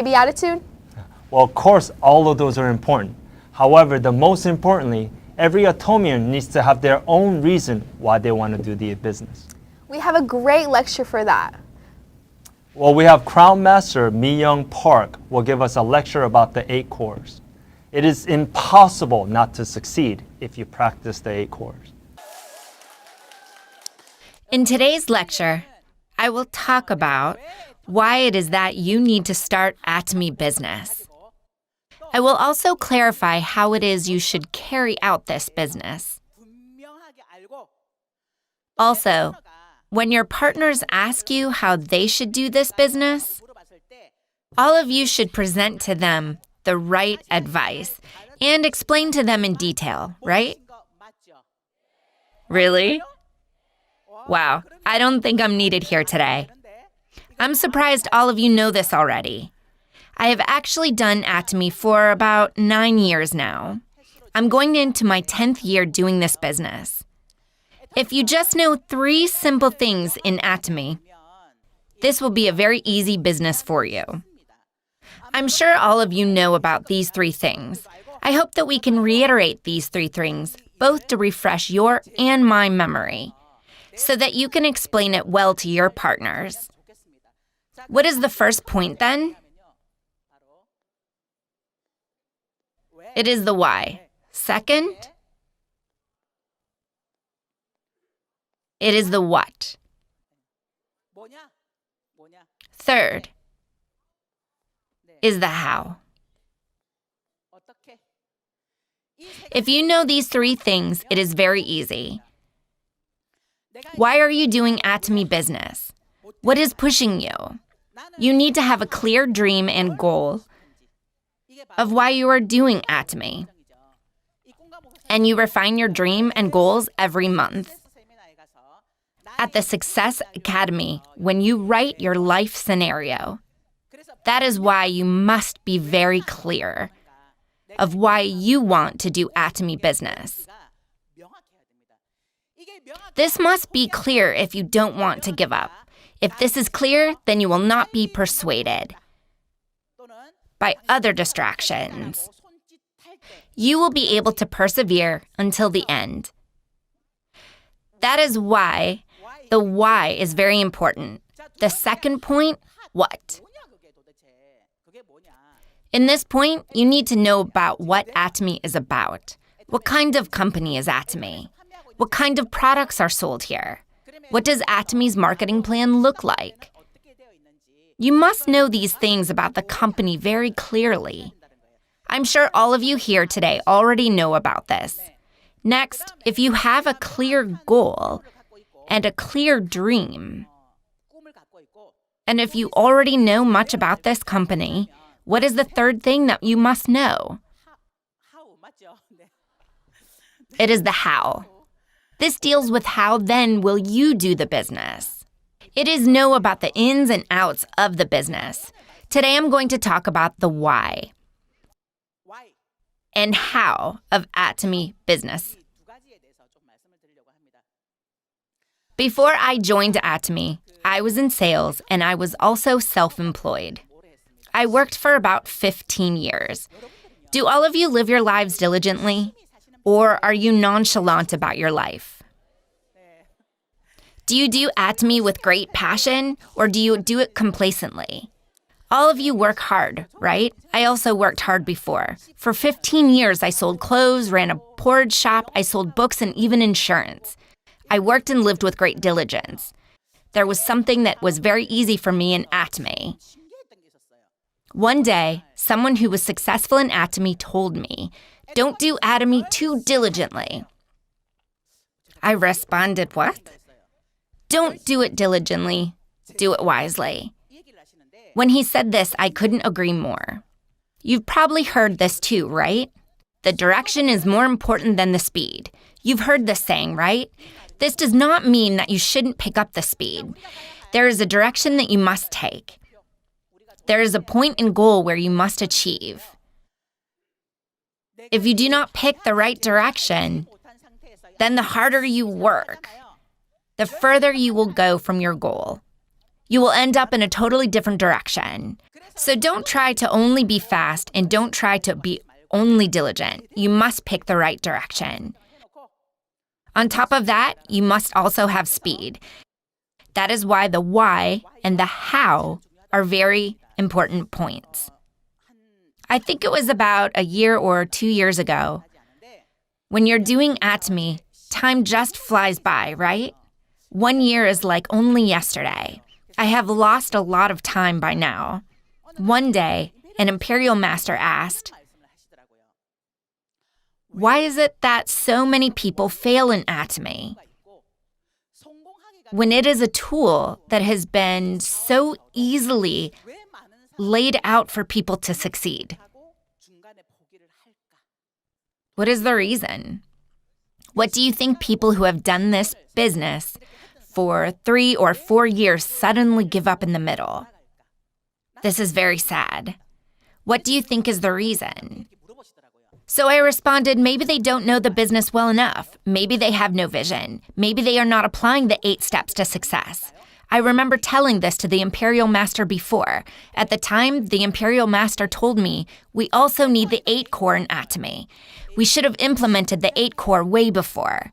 Maybe attitude? Well, of course, all of those are important. However, the most importantly, every Atomian needs to have their own reason why they want to do the business. We have a great lecture for that. Well, we have Crown Master Mi-young Park will give us a lecture about the 8 cores. It is impossible not to succeed if you practice the 8 cores. In today's lecture, I will talk about why it is that you need to start Atomy business. I will also clarify how it is you should carry out this business. Also, when your partners ask you how they should do this business, all of you should present to them the right advice and explain to them in detail, right? Really? Wow, I don't think I'm needed here today. I'm surprised all of you know this already. I have actually done Atomy for about 9 years now. I'm going into my 10th year doing this business. If you just know 3 simple things in Atomy, this will be a very easy business for you. I'm sure all of you know about these 3 things. I hope that we can reiterate these 3 things, both to refresh your and my memory, so that you can explain it well to your partners. What is the first point then? It is the why. Second, it is the what. Third is the how. If you know these 3 things, it is very easy. Why are you doing Atomy business? What is pushing you? You need to have a clear dream and goal of why you are doing Atomy. And you refine your dream and goals every month. At the Success Academy, when you write your life scenario, that is why you must be very clear of why you want to do Atomy business. This must be clear if you don't want to give up. If this is clear, then you will not be persuaded by other distractions. You will be able to persevere until the end. That is why the why is very important. The second point, what? In this point, you need to know about what Atomy is about. What kind of company is Atomy? What kind of products are sold here? What does Atomy's marketing plan look like? You must know these things about the company very clearly. I'm sure all of you here today already know about this. Next, if you have a clear goal and a clear dream, and if you already know much about this company, what is the third thing that you must know? It is the how. This deals with how then will you do the business. It is know about the ins and outs of the business. Today I'm going to talk about the why and how of Atomy business. Before I joined Atomy, I was in sales and I was also self-employed. I worked for about 15 years. Do all of you live your lives diligently? Or are you nonchalant about your life? Do you do Atomy with great passion, or do you do it complacently? All of you work hard, right? I also worked hard before. For 15 years, I sold clothes, ran a porridge shop, I sold books, and even insurance. I worked and lived with great diligence. There was something that was very easy for me in Atomy. One day, someone who was successful in Atomy told me, "Don't do Atomy too diligently." I responded, "What?" Don't do it diligently, do it wisely. When he said this, I couldn't agree more. You've probably heard this too, right? The direction is more important than the speed. You've heard this saying, right? This does not mean that you shouldn't pick up the speed. There is a direction that you must take. There is a point and goal where you must achieve. If you do not pick the right direction, then the harder you work, the further you will go from your goal. You will end up in a totally different direction. So don't try to only be fast and don't try to be only diligent. You must pick the right direction. On top of that, you must also have speed. That is why the why and the how are very important points. I think it was about a year or 2 years ago. When you're doing Atomy, time just flies by, right? 1 year is like only yesterday. I have lost a lot of time by now. One day, an imperial master asked, "Why is it that so many people fail in Atomy?" When it is a tool that has been so easily laid out for people to succeed. What is the reason? What do you think people who have done this business for 3 or 4 years suddenly give up in the middle? This is very sad. What do you think is the reason? So I responded, maybe they don't know the business well enough. Maybe they have no vision. Maybe they are not applying the 8 steps to success. I remember telling this to the Imperial Master before. At the time, the Imperial Master told me, we also need the 8 core in Atomy. We should have implemented the 8 core way before.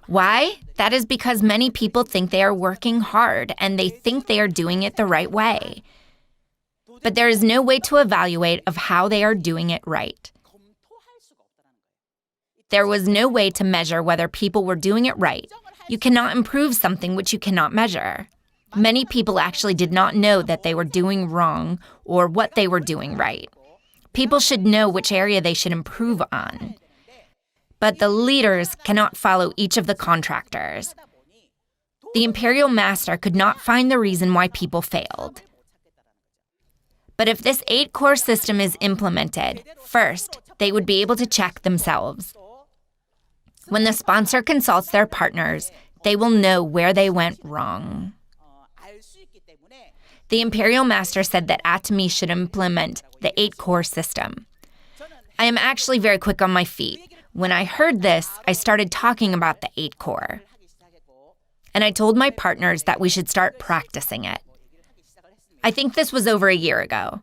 Why? That is because many people think they are working hard and they think they are doing it the right way. But there is no way to evaluate of how they are doing it right. There was no way to measure whether people were doing it right. You cannot improve something which you cannot measure. Many people actually did not know that they were doing wrong or what they were doing right. People should know which area they should improve on. But the leaders cannot follow each of the contractors. The Imperial Master could not find the reason why people failed. But if this 8 core system is implemented, first, they would be able to check themselves. When the sponsor consults their partners, they will know where they went wrong. The Imperial Master said that Atomy should implement the 8 core system. I am actually very quick on my feet. When I heard this, I started talking about the 8 core. And I told my partners that we should start practicing it. I think this was over a year ago.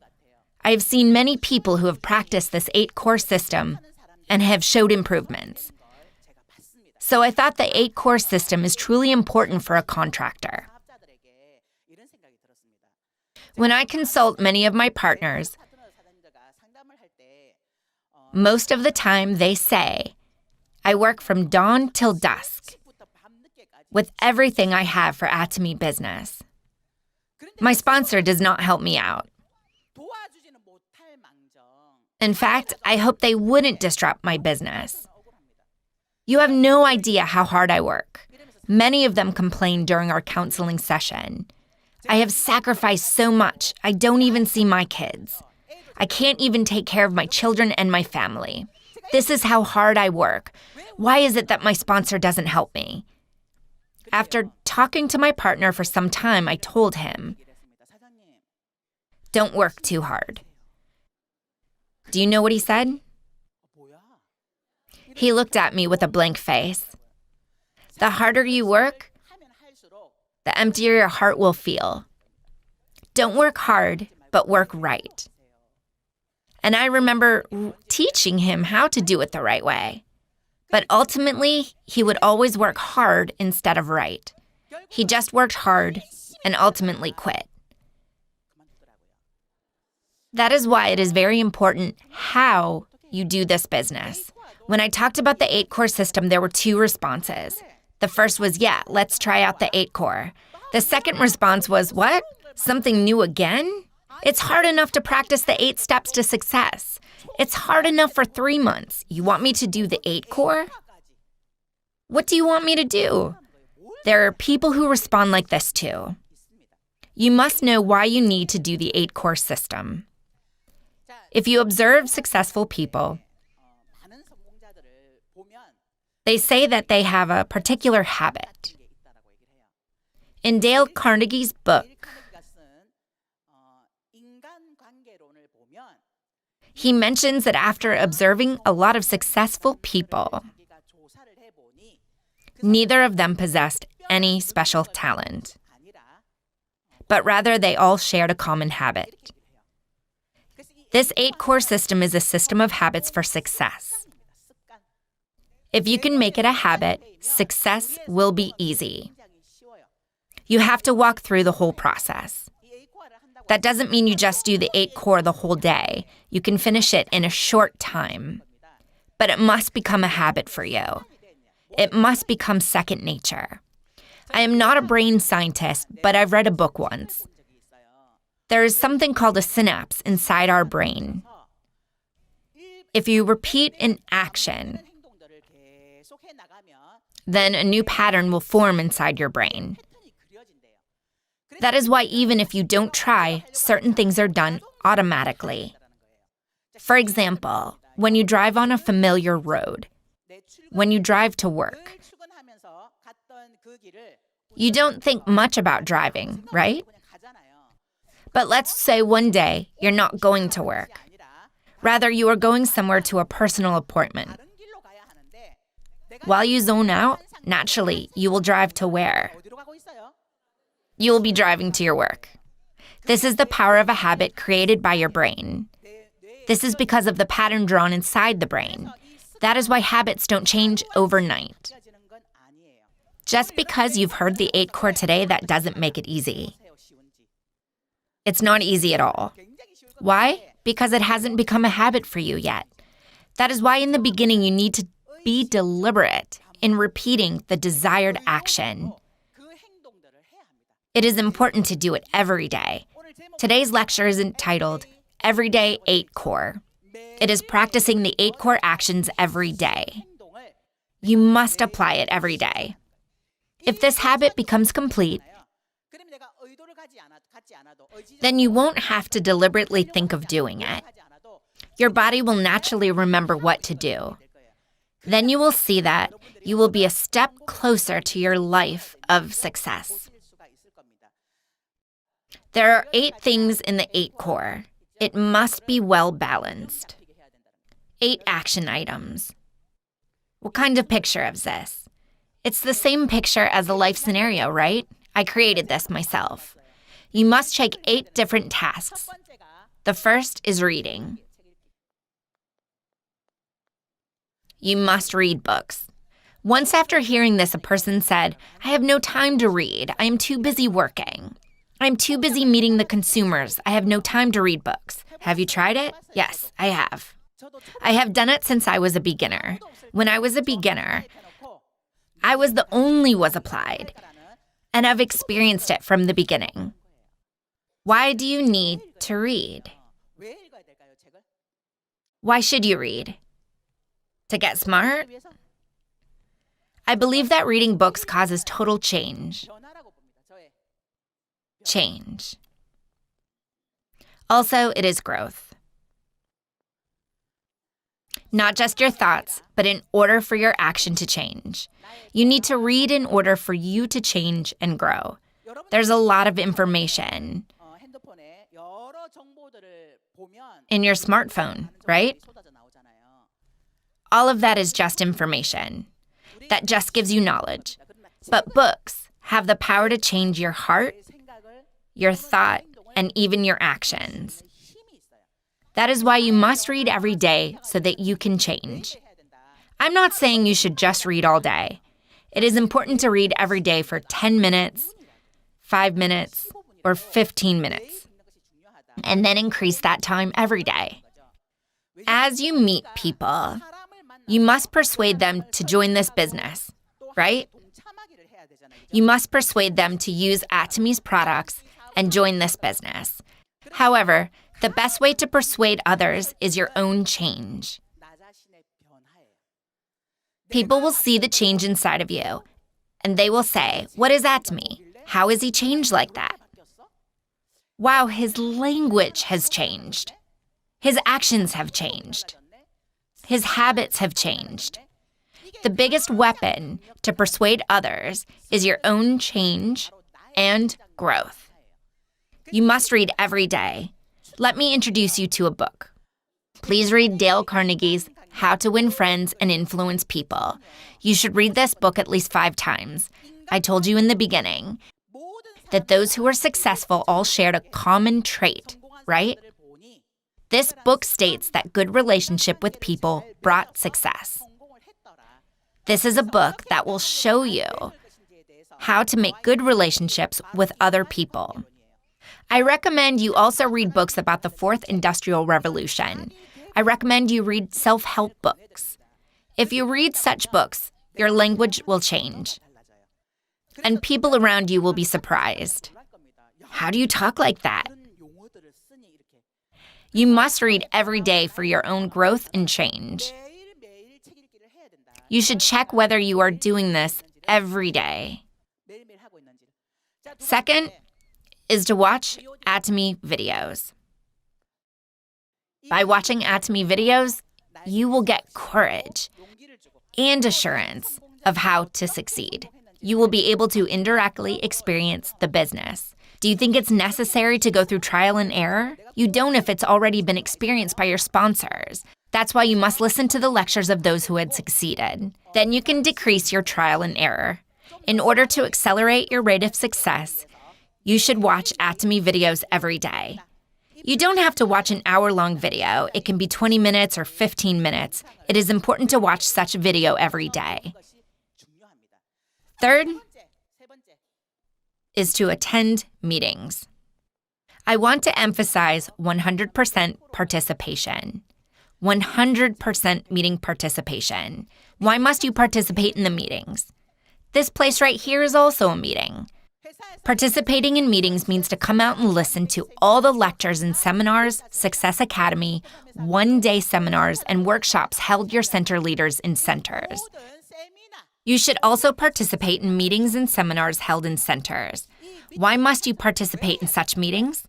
I have seen many people who have practiced this 8 core system and have showed improvements. So I thought the 8 core system is truly important for a contractor. When I consult many of my partners, most of the time they say, I work from dawn till dusk with everything I have for Atomy business. My sponsor does not help me out. In fact, I hope they wouldn't disrupt my business. You have no idea how hard I work. Many of them complain during our counseling session. I have sacrificed so much, I don't even see my kids. I can't even take care of my children and my family. This is how hard I work. Why is it that my sponsor doesn't help me? After talking to my partner for some time, I told him, don't work too hard. Do you know what he said? He looked at me with a blank face. The harder you work, the emptier your heart will feel. Don't work hard, but work right. And I remember teaching him how to do it the right way. But ultimately, he would always work hard instead of right. He just worked hard and ultimately quit. That is why it is very important how you do this business. When I talked about the 8 core system, there were 2 responses. The first was, yeah, let's try out the 8 core. The second response was, what? Something new again? It's hard enough to practice the 8 steps to success. It's hard enough for 3 months. You want me to do the 8 core? What do you want me to do? There are people who respond like this too. You must know why you need to do the 8 core system. If you observe successful people, they say that they have a particular habit. In Dale Carnegie's book, he mentions that after observing a lot of successful people, neither of them possessed any special talent, but rather they all shared a common habit. This 8-core system is a system of habits for success. If you can make it a habit, success will be easy. You have to walk through the whole process. That doesn't mean you just do the 8-core the whole day. You can finish it in a short time. But it must become a habit for you. It must become second nature. I am not a brain scientist, but I've read a book once. There is something called a synapse inside our brain. If you repeat an action, then a new pattern will form inside your brain. That is why even if you don't try, certain things are done automatically. For example, when you drive on a familiar road, when you drive to work, you don't think much about driving, right? But let's say one day you're not going to work. Rather, you are going somewhere to a personal appointment. While you zone out, naturally, you will drive to where? You will be driving to your work. This is the power of a habit created by your brain. This is because of the pattern drawn inside the brain. That is why habits don't change overnight. Just because you've heard the 8-core today, that doesn't make it easy. It's not easy at all. Why? Because it hasn't become a habit for you yet. That is why in the beginning you need to be deliberate in repeating the desired action. It is important to do it every day. Today's lecture is entitled Everyday 8-core. It is practicing the 8-core actions every day. You must apply it every day. If this habit becomes complete, then you won't have to deliberately think of doing it. Your body will naturally remember what to do. Then you will see that you will be a step closer to your life of success. There are 8 things in the 8-core. It must be well balanced. 8 action items. What kind of picture is this? It's the same picture as a life scenario, right? I created this myself. You must check 8 different tasks. The first is reading. You must read books. Once after hearing this, a person said, I have no time to read. I am too busy working. I'm too busy meeting the consumers. I have no time to read books. Have you tried it? Yes, I have. I have done it since I was a beginner. When I was a beginner, I was the only was applied, and I've experienced it from the beginning. Why do you need to read? Why should you read? To get smart? I believe that reading books causes total change. Change. Also, it is growth. Not just your thoughts, but in order for your action to change. You need to read in order for you to change and grow. There's a lot of information in your smartphone, right? All of that is just information. That just gives you knowledge. But books have the power to change your heart, your thought, and even your actions. That is why you must read every day so that you can change. I'm not saying you should just read all day. It is important to read every day for 10 minutes, 5 minutes, or 15 minutes, and then increase that time every day. As you meet people, you must persuade them to join this business, right? You must persuade them to use Atomy's products and join this business. However, the best way to persuade others is your own change. People will see the change inside of you, and they will say, what is Atomy? How is he changed like that? Wow, his language has changed. His actions have changed. His habits have changed. The biggest weapon to persuade others is your own change and growth. You must read every day. Let me introduce you to a book. Please read Dale Carnegie's How to Win Friends and Influence People. You should read this book at least 5 times. I told you in the beginning that those who are successful all shared a common trait, right? This book states that good relationship with people brought success. This is a book that will show you how to make good relationships with other people. I recommend you also read books about the Fourth Industrial Revolution. I recommend you read self-help books. If you read such books, your language will change. And people around you will be surprised. How do you talk like that? You must read every day for your own growth and change. You should check whether you are doing this every day. Second is to watch Atomy videos. By watching Atomy videos, you will get courage and assurance of how to succeed. You will be able to indirectly experience the business. Do you think it's necessary to go through trial and error? You don't if it's already been experienced by your sponsors. That's why you must listen to the lectures of those who had succeeded. Then you can decrease your trial and error. In order to accelerate your rate of success, you should watch Atomy videos every day. You don't have to watch an hour-long video. It can be 20 minutes or 15 minutes. It is important to watch such video every day. Third is to attend meetings. I want to emphasize 100% participation. 100% meeting participation. Why must you participate in the meetings? This place right here is also a meeting. Participating in meetings means to come out and listen to all the lectures and seminars, Success Academy, one-day seminars, and workshops held your center leaders in centers. You should also participate in meetings and seminars held in centers. Why must you participate in such meetings?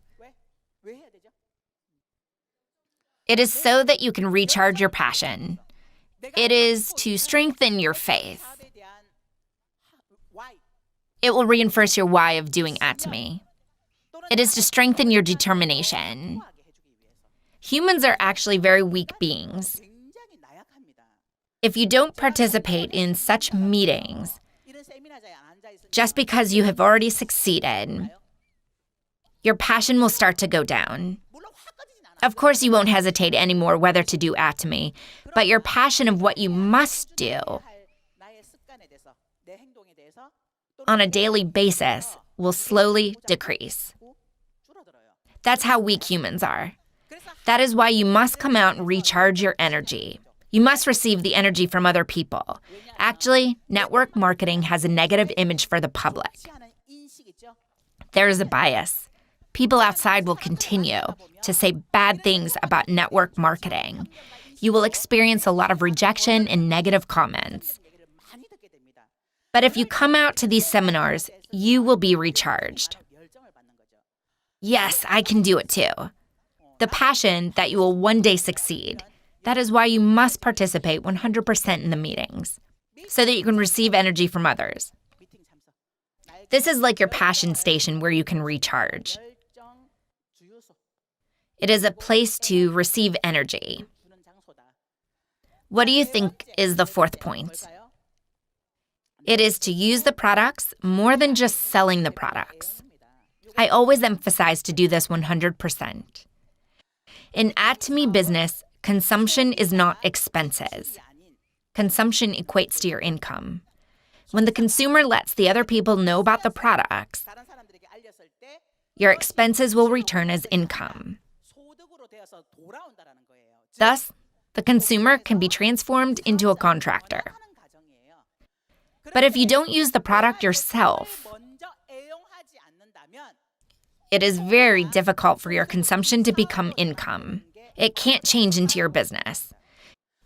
It is so that you can recharge your passion. It is to strengthen your faith. It will reinforce your why of doing Atomy. It is to strengthen your determination. Humans are actually very weak beings. If you don't participate in such meetings, just because you have already succeeded, your passion will start to go down. Of course, you won't hesitate anymore whether to do Atomy, but your passion of what you must do on a daily basis will slowly decrease. That's how weak humans are. That is why you must come out and recharge your energy. You must receive the energy from other people. Actually, network marketing has a negative image for the public. There is a bias. People outside will continue to say bad things about network marketing. You will experience a lot of rejection and negative comments. But if you come out to these seminars, you will be recharged. Yes, I can do it too. The passion that you will one day succeed. That is why you must participate 100% in the meetings, so that you can receive energy from others. This is like your passion station where you can recharge. It is a place to receive energy. What do you think is the fourth point? It is to use the products more than just selling the products. I always emphasize to do this 100%. In Atomy business, consumption is not expenses. Consumption equates to your income. When the consumer lets the other people know about the products, your expenses will return as income. Thus, the consumer can be transformed into a contractor. But if you don't use the product yourself, it is very difficult for your consumption to become income. It can't change into your business.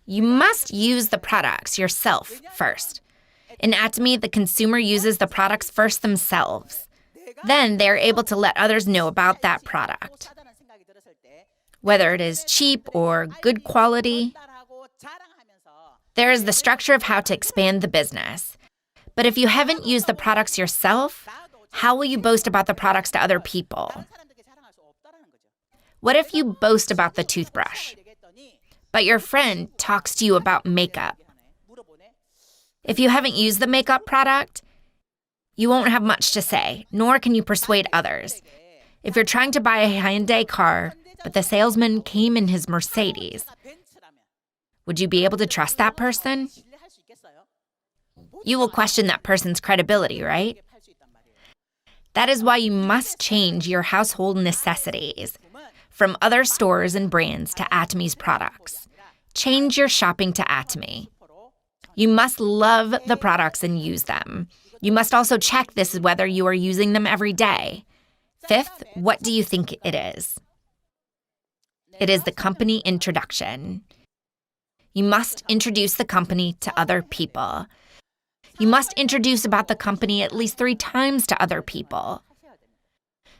You must use the products yourself first. In Atomy, the consumer uses the products first themselves. Then they are able to let others know about that product. Whether it is cheap or good quality, there is the structure of how to expand the business. But if you haven't used the products yourself, how will you boast about the products to other people? What if you boast about the toothbrush, but your friend talks to you about makeup? If you haven't used the makeup product, you won't have much to say, nor can you persuade others. If you're trying to buy a Hyundai car, but the salesman came in his Mercedes, would you be able to trust that person? You will question that person's credibility, right? That is why you must change your household necessities from other stores and brands to Atomy's products. Change your shopping to Atomy. You must love the products and use them. You must also check this whether you are using them every day. Fifth, what do you think it is? It is the company introduction. You must introduce the company to other people. You must introduce about the company at least 3 times to other people.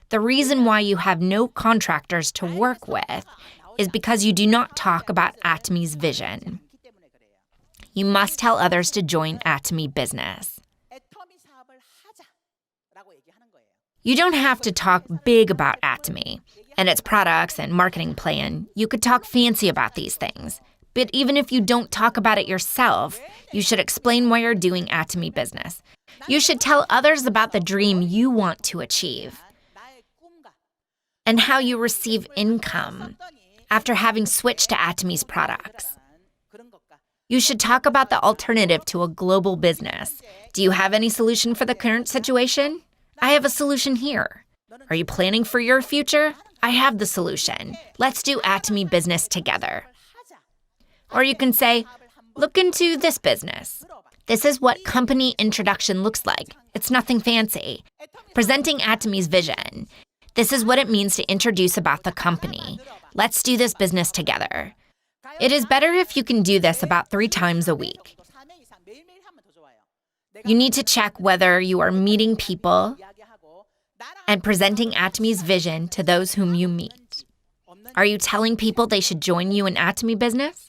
The reason why you have no contractors to work with is because you do not talk about Atomy's vision. You must tell others to join Atomy business. You don't have to talk big about Atomy and its products and marketing plan. You could talk fancy about these things. But even if you don't talk about it yourself, you should explain why you're doing Atomy business. You should tell others about the dream you want to achieve and how you receive income after having switched to Atomy's products. You should talk about the alternative to a global business. Do you have any solution for the current situation? I have a solution here. Are you planning for your future? I have the solution. Let's do Atomy business together. Or you can say, look into this business. This is what company introduction looks like. It's nothing fancy. Presenting Atomy's vision. This is what it means to introduce about the company. Let's do this business together. It is better if you can do this about 3 times a week. You need to check whether you are meeting people and presenting Atomy's vision to those whom you meet. Are you telling people they should join you in Atomy business?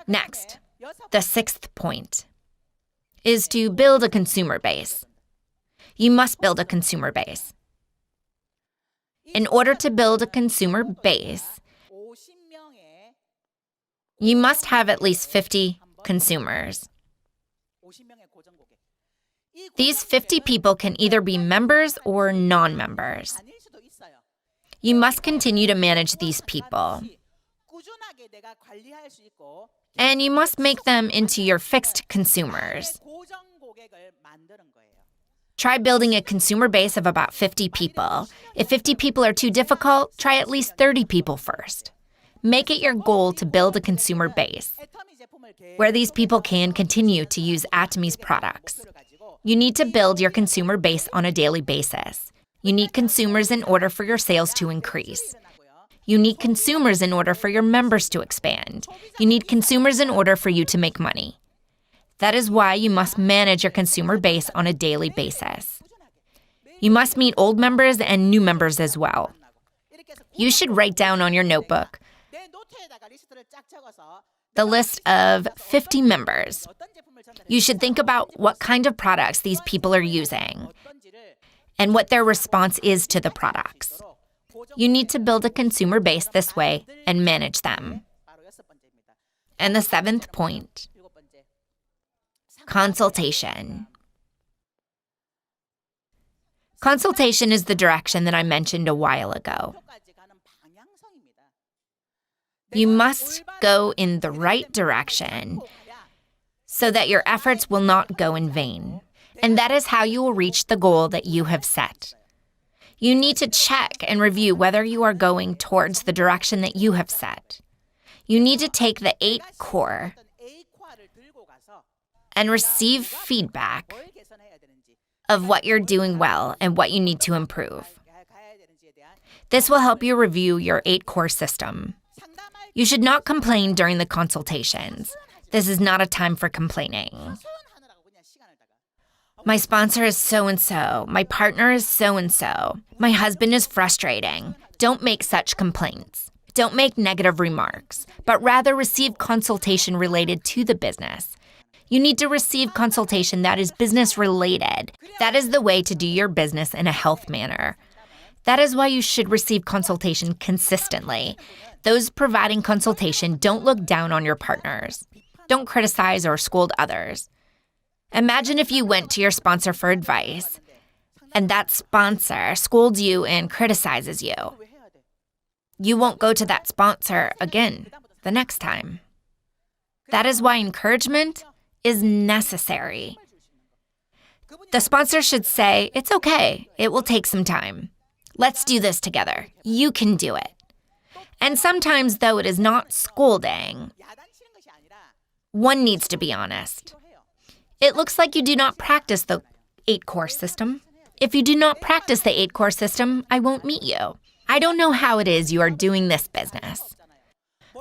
Next, the 6th point is to build a consumer base. You must build a consumer base. In order to build a consumer base, you must have at least 50 consumers. These 50 people can either be members or non-members. You must continue to manage these people. And you must make them into your fixed consumers. Try building a consumer base of about 50 people. If 50 people are too difficult, try at least 30 people first. Make it your goal to build a consumer base where these people can continue to use Atomy's products. You need to build your consumer base on a daily basis. You need consumers in order for your sales to increase. You need consumers in order for your members to expand. You need consumers in order for you to make money. That is why you must manage your consumer base on a daily basis. You must meet old members and new members as well. You should write down on your notebook the list of 50 members. You should think about what kind of products these people are using and what their response is to the products. You need to build a consumer base this way and manage them. And the 7th point, consultation. Consultation is the direction that I mentioned a while ago. You must go in the right direction so that your efforts will not go in vain. And that is how you will reach the goal that you have set. You need to check and review whether you are going towards the direction that you have set. You need to take the 8 core and receive feedback of what you're doing well and what you need to improve. This will help you review your 8 core system. You should not complain during the consultations. This is not a time for complaining. My sponsor is so-and-so. My partner is so-and-so. My husband is frustrating. Don't make such complaints. Don't make negative remarks, but rather receive consultation related to the business. You need to receive consultation that is business related. That is the way to do your business in a health manner. That is why you should receive consultation consistently. Those providing consultation don't look down on your partners. Don't criticize or scold others. Imagine if you went to your sponsor for advice, and that sponsor scolds you and criticizes you, you won't go to that sponsor again the next time. That is why encouragement is necessary. The sponsor should say, "It's okay, it will take some time. Let's do this together. You can do it." And sometimes, though it is not scolding, one needs to be honest. It looks like you do not practice the 8-course system. If you do not practice the 8-course system, I won't meet you. I don't know how it is you are doing this business.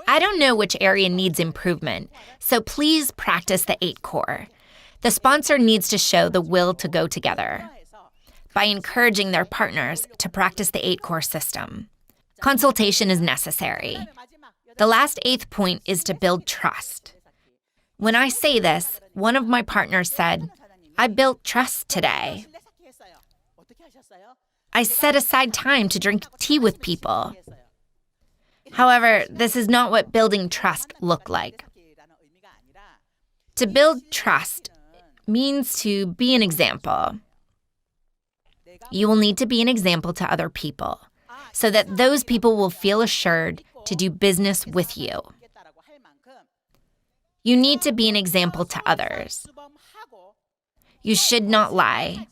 I don't know which area needs improvement, so please practice the 8-core. The sponsor needs to show the will to go together by encouraging their partners to practice the 8-core system. Consultation is necessary. The last 8th point is to build trust. When I say this, one of my partners said, "I built trust today. I set aside time to drink tea with people." However, this is not what building trust look like. To build trust means to be an example. You will need to be an example to other people so that those people will feel assured to do business with you. You need to be an example to others. You should not lie.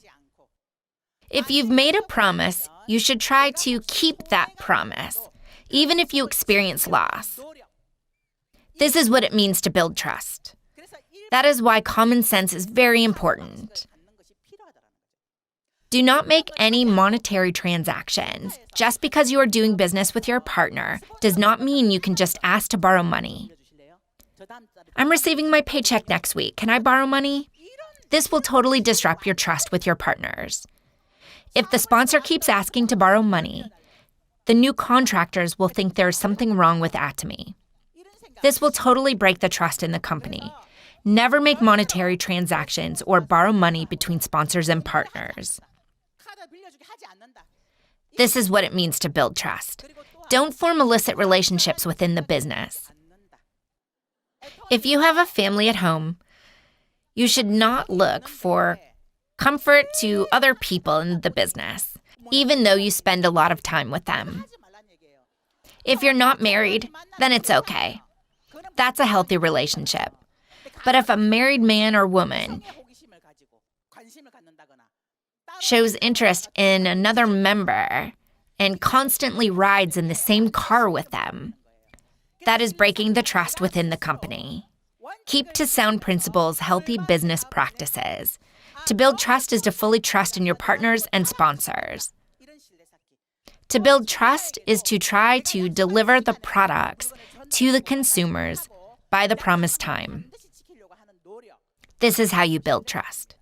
If you've made a promise, you should try to keep that promise, even if you experience loss. This is what it means to build trust. That is why common sense is very important. Do not make any monetary transactions. Just because you are doing business with your partner does not mean you can just ask to borrow money. "I'm receiving my paycheck next week. Can I borrow money?" This will totally disrupt your trust with your partners. If the sponsor keeps asking to borrow money, the new contractors will think there is something wrong with Atomy. This will totally break the trust in the company. Never make monetary transactions or borrow money between sponsors and partners. This is what it means to build trust. Don't form illicit relationships within the business. If you have a family at home, you should not look for comfort to other people in the business, even though you spend a lot of time with them. If you're not married, then it's okay. That's a healthy relationship. But if a married man or woman shows interest in another member and constantly rides in the same car with them, that is breaking the trust within the company. Keep to sound principles, healthy business practices. To build trust is to fully trust in your partners and sponsors. To build trust is to try to deliver the products to the consumers by the promised time. This is how you build trust.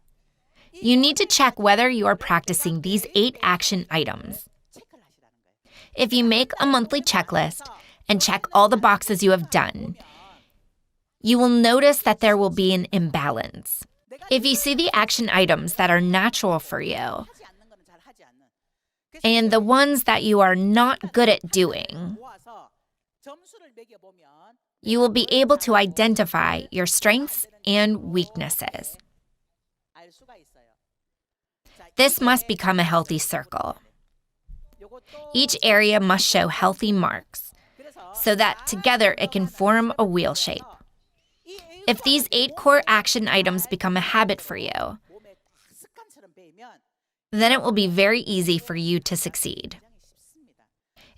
You need to check whether you are practicing these 8 action items. If you make a monthly checklist and check all the boxes you have done, you will notice that there will be an imbalance. If you see the action items that are natural for you and the ones that you are not good at doing, you will be able to identify your strengths and weaknesses. This must become a healthy circle. Each area must show healthy marks so that together it can form a wheel shape. If these 8 core action items become a habit for you, then it will be very easy for you to succeed.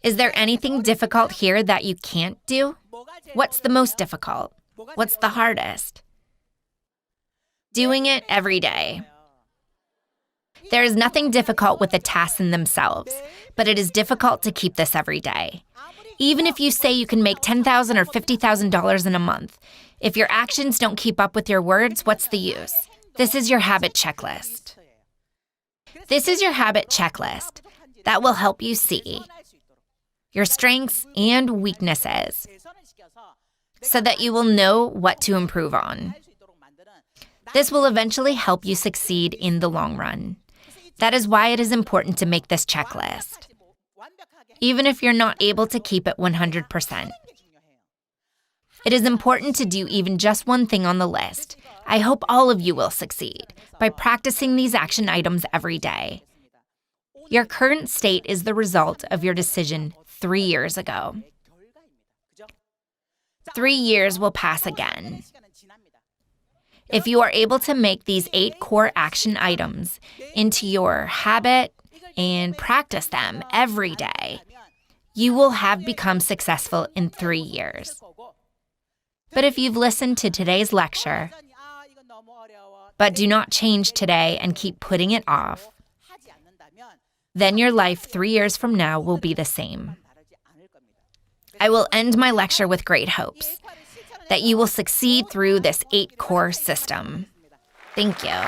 Is there anything difficult here that you can't do? What's the most difficult? What's the hardest? Doing it every day. There is nothing difficult with the tasks in themselves, but it is difficult to keep this every day. Even if you say you can make $10,000 or $50,000 in a month, if your actions don't keep up with your words, what's the use? This is your habit checklist. This is your habit checklist that will help you see your strengths and weaknesses so that you will know what to improve on. This will eventually help you succeed in the long run. That is why it is important to make this checklist, even if you're not able to keep it 100%. It is important to do even just one thing on the list. I hope all of you will succeed by practicing these action items every day. Your current state is the result of your decision 3 years ago. 3 years will pass again. If you are able to make these 8 core action items into your habit and practice them every day, you will have become successful in 3 years. But if you've listened to today's lecture, but do not change today and keep putting it off, then your life 3 years from now will be the same. I will end my lecture with great hopes that you will succeed through this 8-core system. Thank you.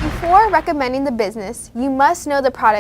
Before recommending the business, you must know the product